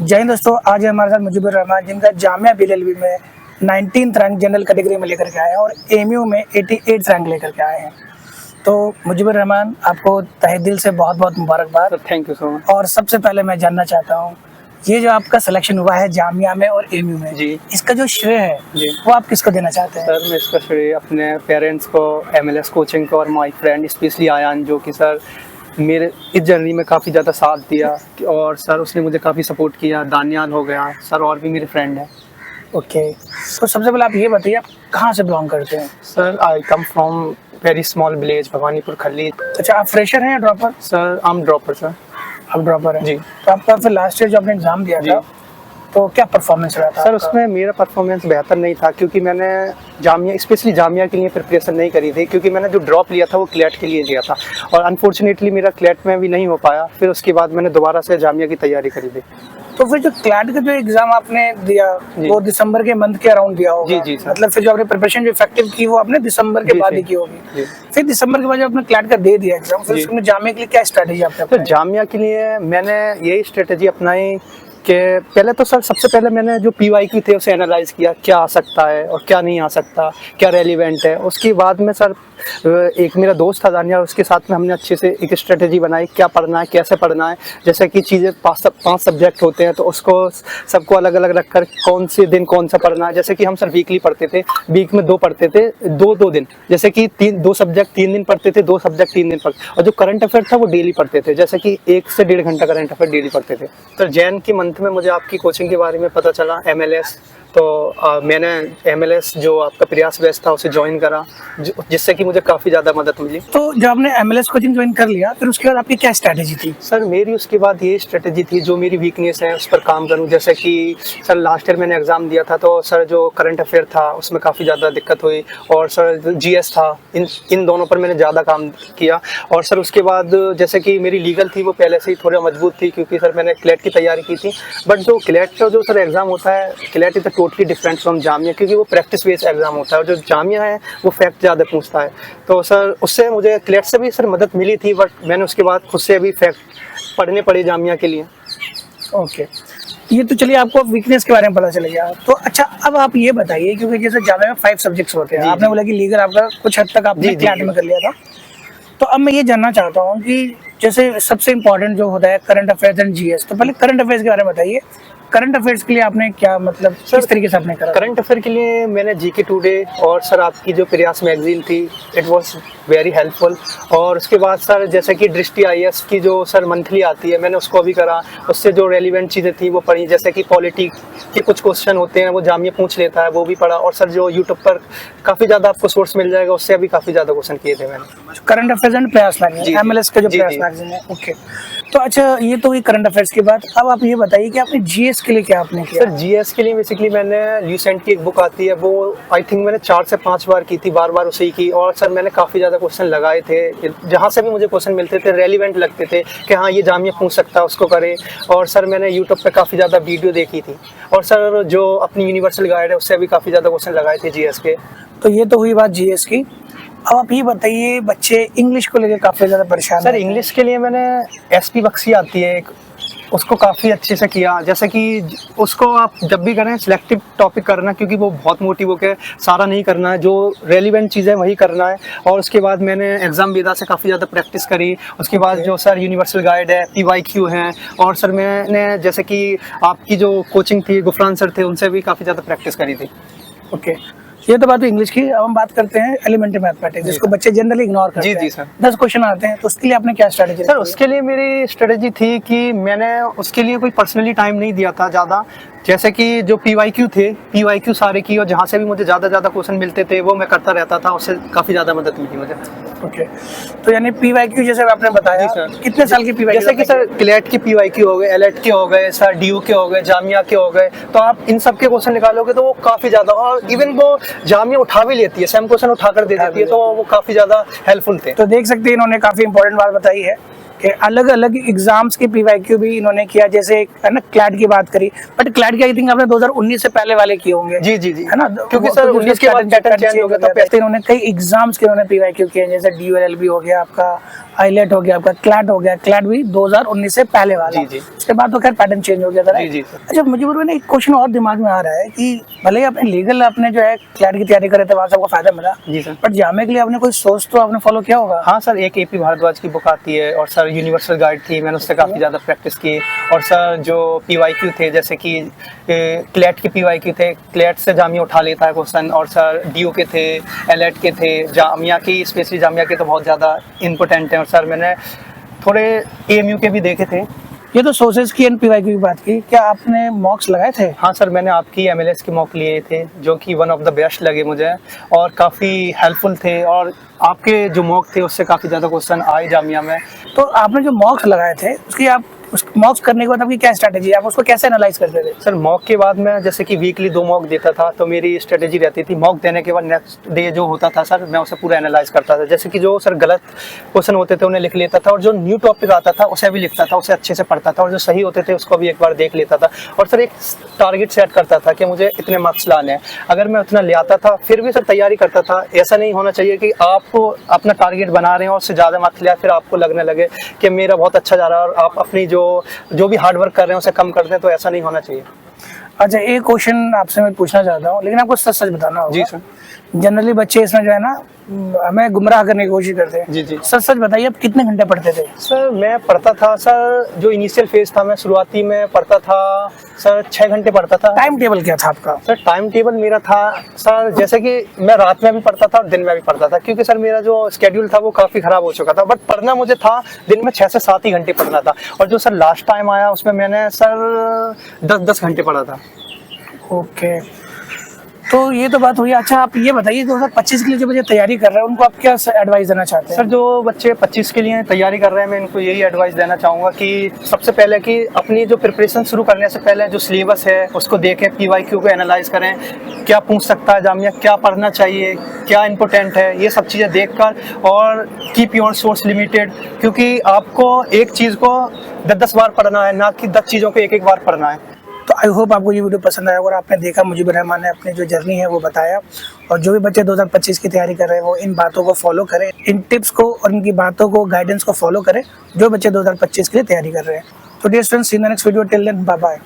जय हिंद दोस्तों, आज है हमारे साथ मुजीबुर रहमान जिनका जामिया बीएलएलबी में 19th रैंक जनरल कैटेगरी में लेकर के आए हैं और एमयू में 88th रैंक लेकर के आए हैं। तो मुजीबुर रहमान, आपको तहे दिल से बहुत बहुत मुबारकबाद। Thank you so much. और सबसे पहले मैं जानना चाहता हूँ, ये जो आपका सिलेक्शन हुआ है जामिया में और एमयू में जी, इसका जो श्रेय है जी, वो आप किसको देना चाहते हैं? सर मैं इसका श्रेय अपने पेरेंट्स को, MLS कोचिंग को और माय फ्रेंड स्पेशली आयान, जो कि सर मेरे इस जर्नी में काफ़ी ज़्यादा साथ दिया और सर उसने मुझे काफ़ी सपोर्ट किया। दानियाल हो गया सर, और भी मेरे फ्रेंड हैं। ओके, तो सबसे पहले आप ये बताइए, आप कहाँ से बिलोंग करते हैं? Sir I come from very small village Bhawanipur खली। अच्छा, आप फ्रेशर हैं या dropper? Sir I am dropper sir. आप ड्रॉपर हैं जी। तो आपका फिर लास्ट ईयर जो आपने एग्जाम दिया था तो क्या परफॉर्मेंस रहा था सर? आपका? उसमें मेरा परफॉर्मेंस बेहतर नहीं था क्योंकि मैंने जामिया स्पेशली जामिया के लिए प्रिपरेशन नहीं करी थी, क्योंकि मैंने जो ड्रॉप लिया था वो क्लैट के लिए लिया था और अनफॉर्चुनेटली मेरा क्लैट में भी नहीं हो पाया। फिर उसके बाद मैंने दोबारा से जामिया की तैयारी करी थी। तो फिर जो क्लैट का जो एग्जाम आपने दिया वो दिसंबर के मंथ के अराउंड दिया होगा? जी जी सर। मतलब फिर जो आपने प्रिपरेशन जो इफेक्टिव की वो आपने दिसंबर के बाद ही की होगी। फिर दिसंबर के बाद जब आपने क्लैट का दे दिया एग्जाम, फिर उसमें जामिया के लिए क्या स्ट्रेटेजी आपने तो जामिया के लिए मैंने यही स्ट्रेटेजी अपनाई कि पहले तो सर सबसे पहले मैंने जो PYQ थे उसे एनालाइज किया, क्या आ सकता है और क्या नहीं आ सकता, क्या रेलिवेंट है। उसके बाद में सर एक मेरा दोस्त था दानिया, उसके साथ में हमने अच्छे से एक स्ट्रेटेजी बनाई, क्या पढ़ना है, कैसे पढ़ना है। जैसे कि चीज़ें 5 सब्जेक्ट होते हैं तो उसको सबको अलग अलग रख कर कौन से दिन कौन सा पढ़ना है। जैसे कि हम सर वीकली पढ़ते थे, वीक में 2 पढ़ते थे, 2 दिन। जैसे कि 2 सब्जेक्ट 3 दिन पढ़ते थे, 2 सब्जेक्ट 3 दिन पढ़ते, और जो करंट अफेयर था वो डेली पढ़ते थे। जैसे कि 1 से 1.5 घंटा करंट अफेयर डेली पढ़ते थे। तो जैन की मंथ में मुझे आपकी कोचिंग के बारे में पता चला, MLS। तो मैंने MLS जो आपका प्रयास बैच था उसे ज्वाइन करा, जिससे कि मुझे काफ़ी ज़्यादा मदद मिली। तो जब आपने MLS कोचिंग ज्वाइन कर लिया फिर उसके बाद आपकी क्या स्ट्रेटेजी थी? सर मेरी उसके बाद ये स्ट्रेटेजी थी, जो मेरी वीकनेस है उस पर काम करूं। जैसे कि सर लास्ट ईयर मैंने एग्ज़ाम दिया था तो सर जो करंट अफेयर था उसमें काफ़ी ज़्यादा दिक्कत हुई, और सर GS था, इन दोनों पर मैंने ज़्यादा काम किया। और सर उसके बाद जैसे कि मेरी लीगल थी वो पहले से ही थोड़ा मजबूत थी, क्योंकि सर मैंने क्लैट की तैयारी की थी। बट जो क्लैट का जो सर एग्ज़ाम होता है, CLAT is totally different from Jamia, क्योंकि वो प्रैक्टिस बेस्ड एग्जाम होता है और जो जामिया है वो फैक्ट ज़्यादा पूछता है। तो सर उससे मुझे क्लैट से भी सर मदद मिली थी, बट मैंने उसके बाद खुद से अभी फैक्ट पढ़ने पड़े जामिया के लिए। ओके, ये तो चलिए आपको वीकनेस के बारे में पता चल गया। तो अच्छा, अब आप ये बताइए, क्योंकि जैसे जामिया में 5 सब्जेक्ट्स होते हैं, आपने बोला कि लीगल आपका कुछ हद तक आपने क्लैट में कर लिया था। तो अब मैं ये जानना चाहता हूँ कि जैसे सबसे इम्पोर्टेंट जो होता है करंट अफेयर्स एंड GS, तो पहले करंट अफेयर्स के बारे में बताइए। करंट अफेयर्स के लिए आपने क्या, मतलब किस तरीके से आपने करा? करंट अफेयर के लिए मैंने GK टुडे और सर आपकी जो प्रयास मैगजीन थी, इट वाज वेरी हेल्पफुल। और उसके बाद सर जैसे कि दृष्टि IAS की जो सर मंथली आती है, मैंने उसको भी करा। उससे जो रेलिवेंट चीज़ें थी वो पढ़ी, जैसे कि पॉलिटी के कुछ क्वेश्चन होते हैं वो जामिया पूछ लेता है, वो भी पढ़ा। और सर जो यूट्यूब पर काफ़ी ज़्यादा आपको सोर्स मिल जाएगा, उससे अभी काफ़ी ज़्यादा क्वेश्चन किए थे मैंने। करंट अफेयर्स एंड प्रयास मैगजीन, MLS का जो प्रयास मैगजीन है। ओके, तो अच्छा ये तो हुई करंट अफेयर्स की बात। अब आप ये बताइए कि आपने GS के लिए क्या आपने किया? सर GS के लिए बेसिकली मैंने ल्यूसेंट की एक बुक आती है, वो आई थिंक मैंने 4 से 5 बार की थी, बार उसे ही की। और सर मैंने काफ़ी ज़्यादा क्वेश्चन लगाए थे, जहाँ से भी मुझे क्वेश्चन मिलते थे रेलिवेंट लगते थे कि हाँ ये जामिया पूछ सकता है, उसको करें। और सर मैंने यूट्यूब पे काफ़ी ज़्यादा वीडियो देखी थी, और सर जो अपनी यूनिवर्सल गाइड है उससे भी काफ़ी ज़्यादा क्वेश्चन लगाए थे GS के। तो ये तो हुई बात GS की। अब आप ये बताइए, बच्चे इंग्लिश को लेकर काफ़ी ज़्यादा परेशान सर इंग्लिश के लिए मैंने SP बख्शी आती है एक, उसको काफ़ी अच्छे से किया। जैसे कि उसको आप जब भी करें सिलेक्टिव टॉपिक करना, क्योंकि वो बहुत मोटी बुक है, सारा नहीं करना है, जो रेलिवेंट चीज़ें वही करना है। और उसके बाद मैंने एग्जाम वेदा से काफ़ी ज़्यादा प्रैक्टिस करी। उसके बाद जो सर यूनिवर्सल गाइड है, PYQ है, और सर मैंने जैसे कि आपकी जो कोचिंग थी गुफरान सर थे, उनसे भी काफ़ी ज़्यादा प्रैक्टिस करी थी। ओके, ये तो बात हुई इंग्लिश की। अब हम बात करते हैं एलिमेंट्री मैथमेटिक्स, जिसको बच्चे जनरली इग्नोर करते हैं। जी सर। 10 क्वेश्चन आते हैं, तो उसके लिए आपने क्या स्ट्रेटेजी? सर उसके लिए मेरी स्ट्रेटेजी थी कि मैंने उसके लिए कोई पर्सनली टाइम नहीं दिया था ज़्यादा। जैसे कि जो PYQ थे, PYQ सारे की, और जहाँ से भी मुझे ज़्यादा क्वेश्चन मिलते थे वो मैं करता रहता था, उससे काफ़ी ज़्यादा मदद मिली मुझे। ओके, तो यानी PYQ जैसे आपने बताया, कितने साल की PYQ? जैसे कि सर क्लैट की PYQ हो गए, LET के हो गए, सर DU के हो गए, जामिया के हो गए, तो आप इन सब के क्वेश्चन निकालोगे तो वो काफ़ी ज़्यादा, और इवन वो जामिया उठा भी लेती है, सेम क्वेश्चन उठा कर दे देती है, तो वो काफ़ी ज़्यादा हेल्पफुल थे। तो देख सकते हैं इन्होंने काफ़ी इंपॉर्टेंट बात बताई है ओके, अलग अलग एग्जाम्स के पीवाईक्यू भी इन्होंने किया, जैसे है ना क्लैट की बात करी, बट क्लैट की आई थिंक आपने 2019 से पहले वाले किए होंगे। जी जी जी, है ना, क्योंकि सर 19 के बाद पैटर्न चेंज हो गया, तो तो इन्होंने कई एग्जाम्स के इन्होंने पीवाईक्यू किए, जैसे DULLB हो गया आपका, आईलेट हो गया आपका, क्लैट हो गया, क्लैट भी 2019 से पहले वाला। जी जी। उसके बाद तो खैर पैटर्न चेंज हो गया था। जी जी सर। अच्छा, मुझे बोलो ना, एक क्वेश्चन और दिमाग में आ रहा है कि भले ही आपने लीगल आपने जो है क्लैट की तैयारी करे थे, वहां से आपको फायदा मिला, जी सर। बट जामे के लिए आपने कोई सोच तो आपने फॉलो किया होगा। हाँ सर, एक AP भारद्वाज की बुक आती है, और सर यूनिवर्सल गाइड थी, मैंने उससे काफ़ी ज़्यादा प्रैक्टिस की। और सर जो PYQ थे, जैसे कि क्लैट के PYQ थे, क्लैट से जामिया उठा लेता है क्वेश्चन, और सर DO के थे, एलेट के थे, जामिया की स्पेशली जामिया के तो बहुत ज़्यादा इम्पोर्टेंट हैं। और सर मैंने थोड़े AMU के भी देखे थे। ये तो सोर्सेज की PYQ की बात की, क्या आपने मॉक्स लगाए थे? हाँ सर, मैंने आपकी MLS के मॉक लिए थे, जो कि वन ऑफ द बेस्ट लगे मुझे, और काफ़ी हेल्पफुल थे, और आपके जो मॉक थे उससे काफ़ी ज़्यादा क्वेश्चन आए जामिया में। तो आपने जो मॉक्स लगाए थे उसकी आप उस मॉक्स करने के बाद आपकी क्या स्ट्रैटेजी है, आप उसको कैसे एनालाइज करते थे? सर मॉक के बाद मैं जैसे कि वीकली 2 मॉक देता था, तो मेरी स्ट्रेटेजी रहती थी मॉक देने के बाद नेक्स्ट डे जो होता था सर, मैं उसे पूरा एनालाइज करता था। जैसे कि जो सर गलत क्वेश्चन होते थे उन्हें लिख लेता था, और जो न्यू टॉपिक आता था उसे भी लिखता था, उसे अच्छे से पढ़ता था, और जो सही होते थे उसको भी एक बार देख लेता था। और सर एक टारगेट सेट करता था कि मुझे इतने मार्क्स लाने हैं। अगर मैं उतना ले आता था, फिर भी सर तैयारी करता था। ऐसा नहीं होना चाहिए कि आप अपना टारगेट बना रहे हैं और उससे ज़्यादा मार्क्स लिया, फिर आपको लगने लगे कि मेरा बहुत अच्छा जा रहा है, और आप अपनी जो भी हार्ड वर्क कर रहे हैं उसे कम कर दें, तो ऐसा नहीं होना चाहिए। अच्छा, एक क्वेश्चन आपसे मैं पूछना चाहता हूँ, लेकिन आपको सच सच बताना होगा। जी सर। जनरली बच्चे इसमें जो है ना हमें गुमराह करने की कोशिश करते हैं। जी जी। सच सच बताइए, आप कितने घंटे पढ़ते थे? सर मैं पढ़ता था सर, जो इनिशियल फेज था मैं शुरुआती में पढ़ता था सर 6 घंटे पढ़ता था। टाइम टेबल क्या था आपका? सर टाइम टेबल मेरा था सर, जैसे कि मैं रात में भी पढ़ता था और दिन में भी पढ़ता था, क्योंकि सर मेरा जो स्केड्यूल था वो काफ़ी ख़राब हो चुका था, बट पढ़ना मुझे था दिन में 6 से 7 ही घंटे पढ़ना था। और जो सर लास्ट टाइम आया उसमें मैंने सर 10 घंटे पढ़ा था। ओके, तो ये तो बात हुई। अच्छा, आप ये बताइए 2025 के लिए जो बच्चे तैयारी कर रहे हैं उनको आप क्या एडवाइस देना चाहते हैं? सर जो बच्चे 25 के लिए तैयारी कर रहे हैं, मैं इनको यही एडवाइस देना चाहूँगा कि सबसे पहले कि अपनी जो प्रिपरेशन शुरू करने से पहले जो सिलेबस है उसको देखें, PYQ को एनालाइज करें, क्या पूछ सकता है जामिया, क्या पढ़ना चाहिए, क्या इंपॉर्टेंट है, ये सब चीज़ें देखकर, और कीप योर सोर्स लिमिटेड, क्योंकि आपको एक चीज़ को 10 बार पढ़ना है, ना कि 10 चीज़ों को एक बार पढ़ना है। तो आई होप आपको ये वीडियो पसंद आया और आपने देखा मुजीबुर रहमान ने अपनी जो जर्नी है वो बताया, और जो भी बच्चे 2025 की तैयारी कर रहे हैं वो इन बातों को फॉलो करें, इन टिप्स को और इनकी बातों को, गाइडेंस को फॉलो करें जो बच्चे 2025 के लिए तैयारी कर रहे हैं। तो dear students, see you in the next video, till then bye bye.